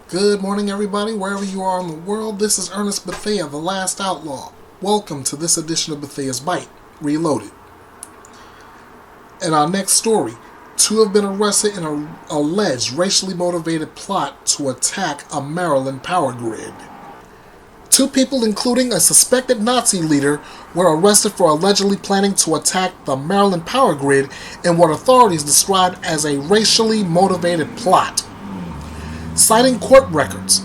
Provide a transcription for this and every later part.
Good morning, everybody, wherever you are in the world. This is Ernest Bethea, the last outlaw. Welcome to this edition of Bethea's Byte, Reloaded. In our next story, two have been arrested in an alleged racially motivated plot to attack a Maryland power grid. Two people, including a suspected Nazi leader, were arrested for allegedly planning to attack the Maryland power grid in what authorities described as a racially motivated plot. Citing court records,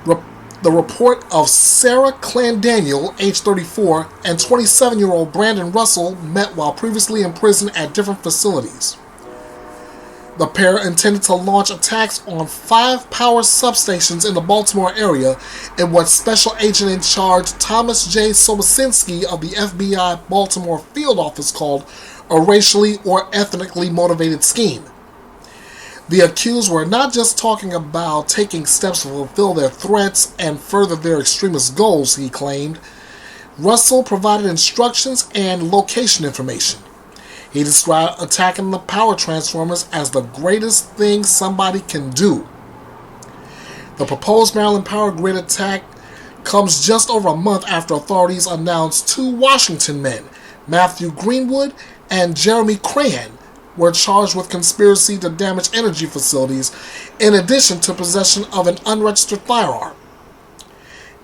the report of Sarah Clendaniel, age 34, and 27-year-old Brandon Russell met while previously in prison at different facilities. The pair intended to launch attacks on 5 power substations in the Baltimore area in what Special Agent in Charge Thomas J. Sobocinski of the FBI Baltimore field office called a racially or ethnically motivated scheme. The accused were not just talking about taking steps to fulfill their threats and further their extremist goals, he claimed. Russell provided instructions and location information. He described attacking the power transformers as the greatest thing somebody can do. The proposed Maryland power grid attack comes just over a month after authorities announced 2 Washington men, Matthew Greenwood and Jeremy Crahan, were charged with conspiracy to damage energy facilities in addition to possession of an unregistered firearm.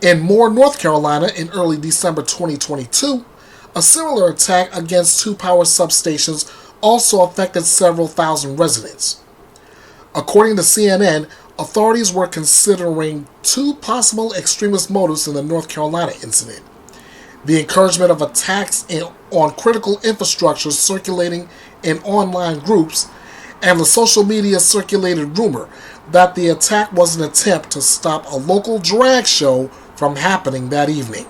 In Moore, North Carolina, in early December 2022, a similar attack against 2 power substations also affected several thousand residents. According to CNN, authorities were considering 2 possible extremist motives in the North Carolina incident: the encouragement of attacks on critical infrastructure circulating in online groups, and the social media circulated rumor that the attack was an attempt to stop a local drag show from happening that evening.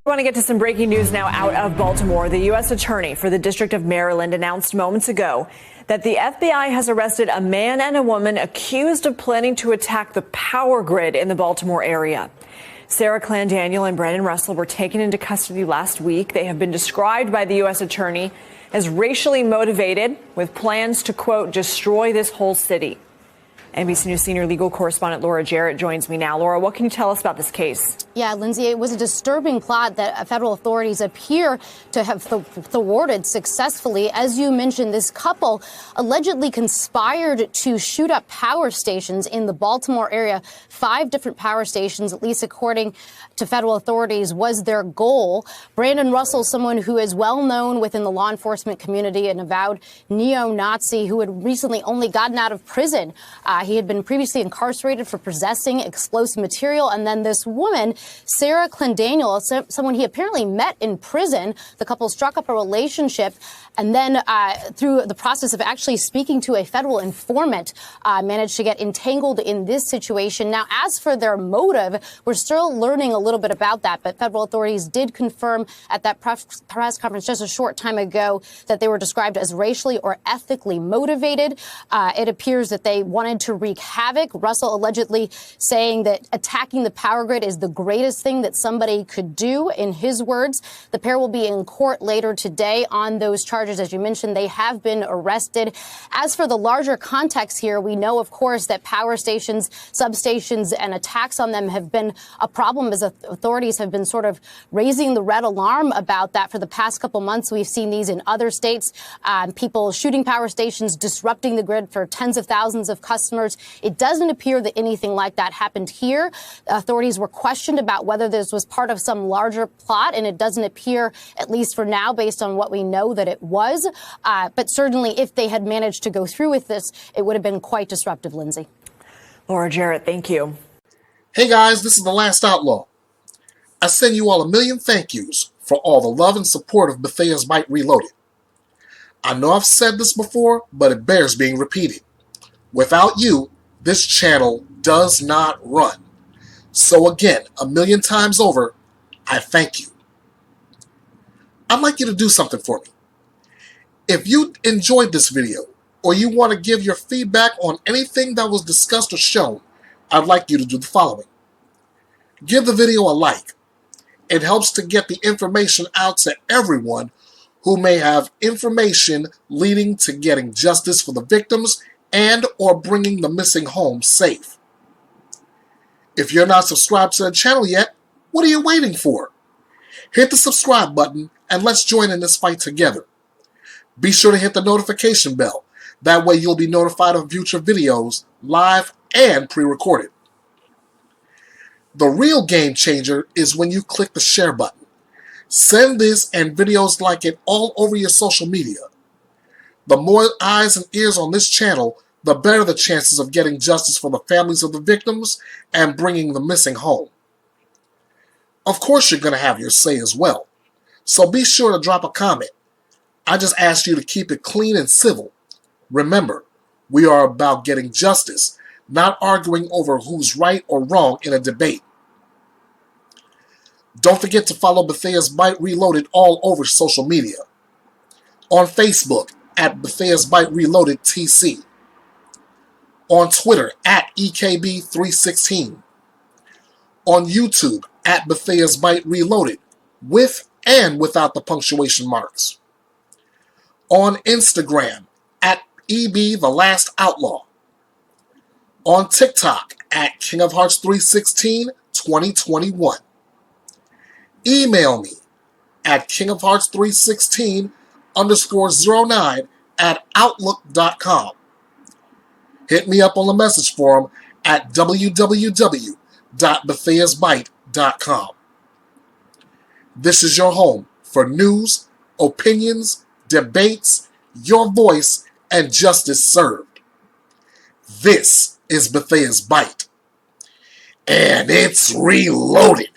I want to get to some breaking news now out of Baltimore. The U.S. Attorney for the District of Maryland announced moments ago that the FBI has arrested a man and a woman accused of planning to attack the power grid in the Baltimore area. Sarah Clendaniel and Brandon Russell were taken into custody last week. They have been described by the U.S. Attorney as racially motivated with plans to, quote, destroy this whole city. NBC News senior legal correspondent Laura Jarrett joins me now. Laura, what can you tell us about this case? Yeah, Lindsay, it was a disturbing plot that federal authorities appear to have thwarted successfully. As you mentioned, this couple allegedly conspired to shoot up power stations in the Baltimore area. 5 different power stations, at least according to federal authorities, was their goal. Brandon Russell, someone who is well known within the law enforcement community, an avowed neo-Nazi who had recently only gotten out of prison. He had been previously incarcerated for possessing explosive material. And then this woman, Sarah Clendaniel, someone he apparently met in prison. The couple struck up a relationship. And then through the process of actually speaking to a federal informant, managed to get entangled in this situation. Now, as for their motive, we're still learning a little bit about that. But federal authorities did confirm at that press conference just a short time ago that they were described as racially or ethnically motivated. It appears that they wanted to wreak havoc. Russell allegedly saying that attacking the power grid is the greatest thing that somebody could do, in his words. The pair will be in court later today on those charges. As you mentioned, they have been arrested. As for the larger context here, we know, of course, that power stations, substations, and attacks on them have been a problem, as authorities have been sort of raising the red alarm about that for the past couple months. We've seen these in other states, people shooting power stations, disrupting the grid for tens of thousands of customers. It doesn't appear that anything like that happened here. Authorities were questioned about whether this was part of some larger plot, and it doesn't appear, at least for now, based on what we know, that it was. But certainly, if they had managed to go through with this, it would have been quite disruptive, Lindsay. Laura Jarrett, thank you. Hey guys, this is The Last Outlaw. I send you all a million thank yous for all the love and support of Bethea's Byte Reloaded. I know I've said this before, but it bears being repeated. Without you, this channel does not run. So again, a million times over, I thank you. I'd like you to do something for me. If you enjoyed this video, or you want to give your feedback on anything that was discussed or shown, I'd like you to do the following. Give the video a like. It helps to get the information out to everyone who may have information leading to getting justice for the victims and or bringing the missing home safe. If you're not subscribed to the channel yet, what are you waiting for? Hit the subscribe button and let's join in this fight together. Be sure to hit the notification bell. That way you'll be notified of future videos, live and pre-recorded. The real game changer is when you click the share button. Send this and videos like it all over your social media. The more eyes and ears on this channel, the better the chances of getting justice for the families of the victims and bringing the missing home. Of course you're going to have your say as well, so be sure to drop a comment. I just ask you to keep it clean and civil. Remember, we are about getting justice, not arguing over who's right or wrong in a debate. Don't forget to follow Bethea's Byte Reloaded all over social media. On Facebook, at Bethea's Byte Reloaded TC. On Twitter, at EKB316. On YouTube, at Bethea's Byte Reloaded, with and without the punctuation marks. On Instagram, at EB The Last Outlaw. On TikTok, at King of Hearts 316 2021. Email me at kingofhearts316_09 at outlook.com. Hit me up on the message forum at www.betheasbyte.com. This is your home for news, opinions, debates, your voice, and justice served. This is Bethea's Byte, and it's reloaded.